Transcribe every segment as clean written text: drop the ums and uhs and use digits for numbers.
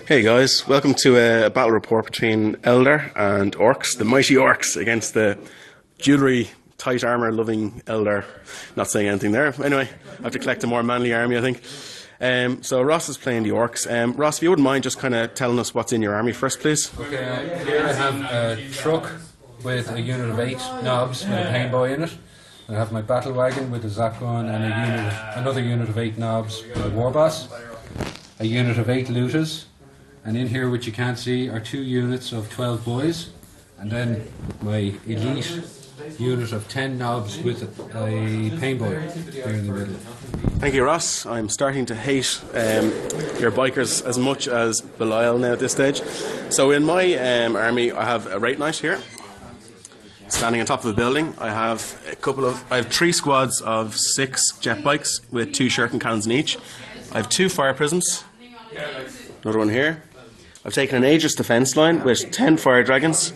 Hey guys, welcome to a battle report between Eldar and Orcs, the mighty Orcs, against the jewellery, tight armour loving Eldar. Not saying anything there. Anyway, I have to collect a more manly army, I think. So Ross is playing the Orcs. Ross, if you wouldn't mind just kind of telling us what's in your army first, please. Okay, here I have a truck with a unit of 8 knobs with a pain boy in it. I have my battle wagon with a zap gun and another unit of 8 knobs with a war boss. A unit of 8 looters. And in here, which you can't see, are 2 units of 12 boys, and then my elite unit of 10 knobs with a pain boy here in the middle. Thank you, Ross. I'm starting to hate your bikers as much as Belial now at this stage. So in my army, I have a Wraith Knight here, standing on top of a building. I have 3 squads of 6 jet bikes with 2 shuriken cannons in each. I have 2 fire prisms, another one here. I've taken an Aegis defence line with 10 fire dragons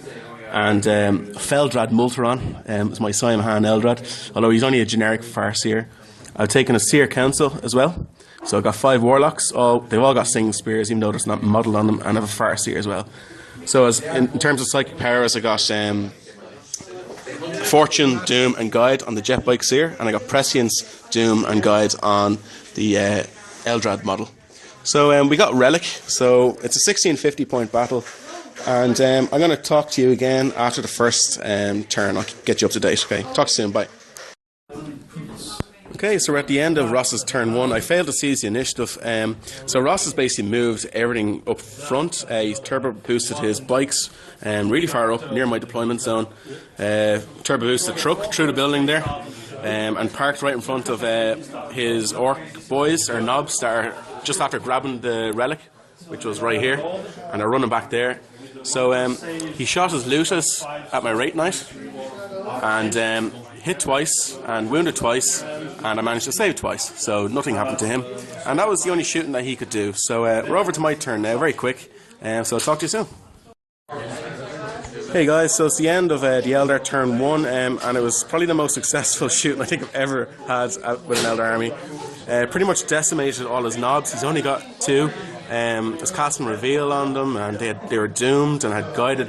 and Feldrad Multeron. It's my Saim Hann Eldar, although he's only a generic Farseer. I've taken a Seer Council as well. So I've got 5 warlocks. They've all got singing spears, even though there's not modelled on them, and I have a Farseer as well. So in terms of psychic powers, I got Fortune, Doom and Guide on the jet bike Seer, and I got Prescience, Doom and Guide on the Eldrad model. So we got Relic, so it's a 1650 point battle, and I'm going to talk to you again after the first turn. I'll get you up to date. Okay, talk to you soon, bye. Okay, so we're at the end of Ross's turn 1. I failed to seize the initiative, so Ross has basically moved everything up front. He's turbo boosted his bikes really far up near my deployment zone, turbo boosted the truck through the building there, and parked right in front of his orc boys, or knobs, that are just after grabbing the relic, which was right here, and they're running back there. So he shot his Lutus at my Wraith Knight, and hit twice, and wounded twice, and I managed to save twice, so nothing happened to him. And that was the only shooting that he could do. So we're over to my turn now, very quick, so I'll talk to you soon. Hey guys, so it's the end of the Eldar turn 1, and it was probably the most successful shooting I think I've ever had with an Eldar army. Pretty much decimated all his knobs. He's only got 2. Was casting reveal on them, and they were doomed and had guided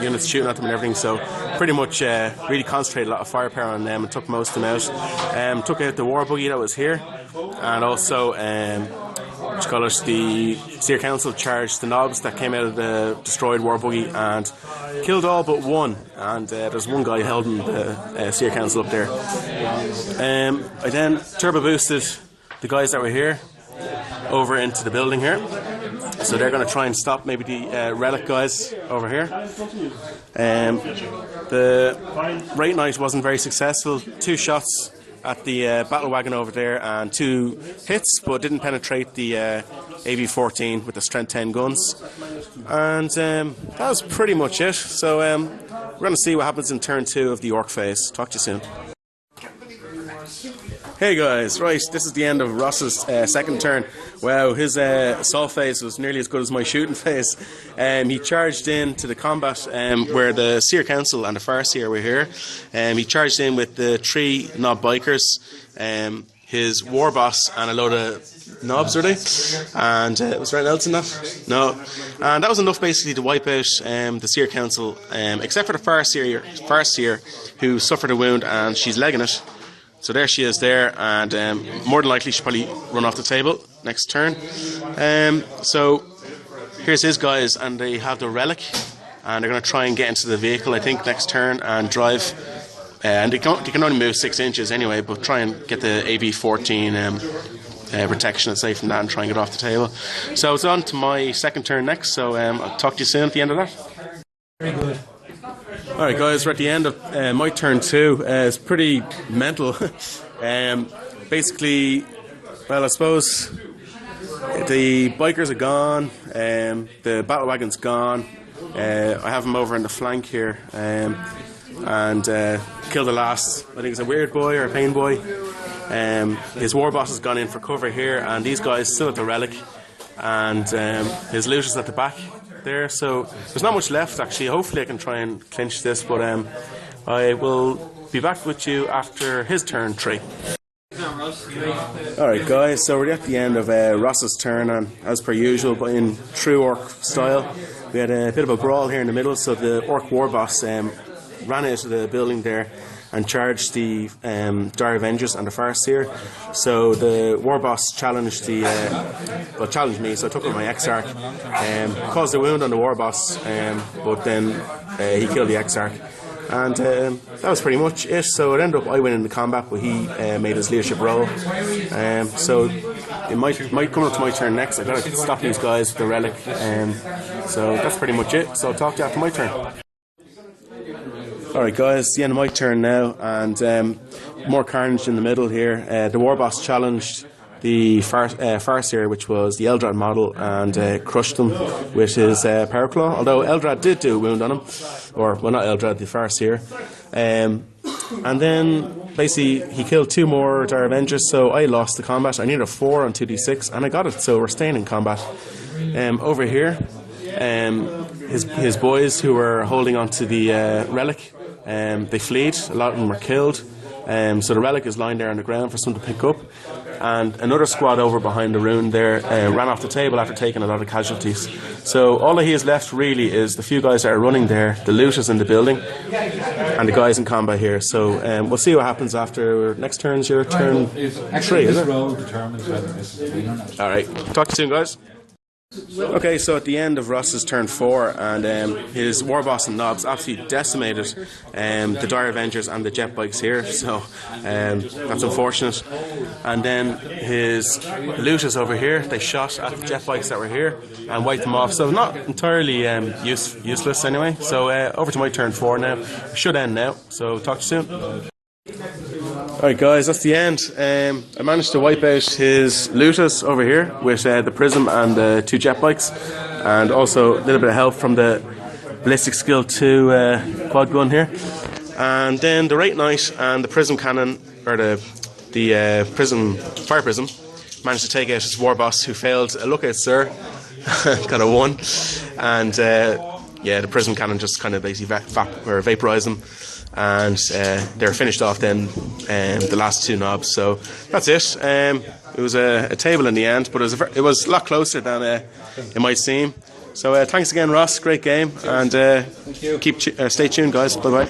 units shooting at them and everything. So pretty much really concentrated a lot of firepower on them and took most of them out. Took out the war buggy that was here, and also the Seer Council charged the knobs that came out of the destroyed war buggy and killed all but 1. And there's 1 guy holding the Seer Council up there. I then turbo boosted the guys that were here over into the building here, so they're going to try and stop maybe the relic guys over here. The Wraith Knight wasn't very successful. 2 shots at the battle wagon over there and 2 hits, but didn't penetrate the AV-14 with the strength 10 guns. And that was pretty much it. So we're going to see what happens in turn 2 of the Orc phase. Talk to you soon. Hey guys, right, this is the end of Ross's second turn. Wow, his assault phase was nearly as good as my shooting phase. He charged in to the combat where the Seer Council and the Farseer were here. He charged in with the 3 knob bikers, his war boss and a load of knobs, were they? And was there anything else in that? No. And that was enough basically to wipe out the Seer Council, except for the Farseer who suffered a wound and she's legging it. So there she is there, and more than likely she'll probably run off the table next turn. So here's his guys, and they have the relic, and they're going to try and get into the vehicle, I think, next turn and drive. And they can only move 6 inches anyway, but try and get the AV-14 protection, let's say, from that and try and get off the table. So it's on to my second turn next, so I'll talk to you soon at the end of that. Very good. Alright guys, we're at the end of my turn 2. It's pretty mental. Basically, well, I suppose the bikers are gone, the battle wagon's gone. I have him over in the flank here, and killed the last, I think it's a weird boy or a pain boy. His war boss has gone in for cover here, and these guys still at the relic, and his loot is at the back there, so there's not much left actually. Hopefully I can try and clinch this, but I will be back with you after his turn 3. Alright guys, so we're at the end of Ross's turn, and as per usual, but in true orc style, we had a bit of a brawl here in the middle. So the orc war boss ran out of the building there and charged the Dire Avengers and the Farseer. So the war boss challenged challenged me, so I took out my Exarch, caused a wound on the war boss, but then he killed the Exarch. And that was pretty much it. So it ended up I winning the combat, but he made his leadership role. So it might come up to my turn next. I've got to stop these guys with the relic. So that's pretty much it. So I'll talk to you after my turn. Alright guys, it's the end of my turn now, and more carnage in the middle here. The war boss challenged the Farseer, which was the Eldar model, and crushed him with his Power Claw, although Eldar did do a wound on him, or, well, not Eldar, the Farseer. And then, basically, he killed 2 more Dire Avengers, so I lost the combat. I needed a 4 on 2d6, and I got it, so we're staying in combat. Over here, his boys who were holding onto the relic, they fled. A lot of them were killed. So the relic is lying there on the ground for someone to pick up. And another squad over behind the rune there ran off the table after taking a lot of casualties. So all that he has left really is the few guys that are running there, the loot is in the building, and the guys in combat here. So we'll see what happens after next turn's your turn 3, is it? Alright, talk to you soon guys. Okay, so at the end of Ross's turn 4, and his war boss and knobs absolutely decimated the Dire Avengers and the jet bikes here, so that's unfortunate. And then his looters over here, they shot at the jet bikes that were here and wiped them off, so not entirely useless anyway. So over to my turn 4 now. It should end now, so talk to you soon. Alright guys, that's the end. I managed to wipe out his looters over here with the Prism and the 2 jet bikes, and also a little bit of help from the Ballistic Skill 2 quad gun here. And then the Wraith Knight and the Prism Cannon, or the Fire Prism, managed to take out his war boss, who failed a lookout sir, got a 1, and yeah, the Prism Cannon just kind of basically vaporised them. And they're finished off then, the last 2 knobs. So that's it. It was a table in the end, but it was a lot closer than it might seem. So thanks again, Ross. Great game, and stay tuned, guys. Bye bye.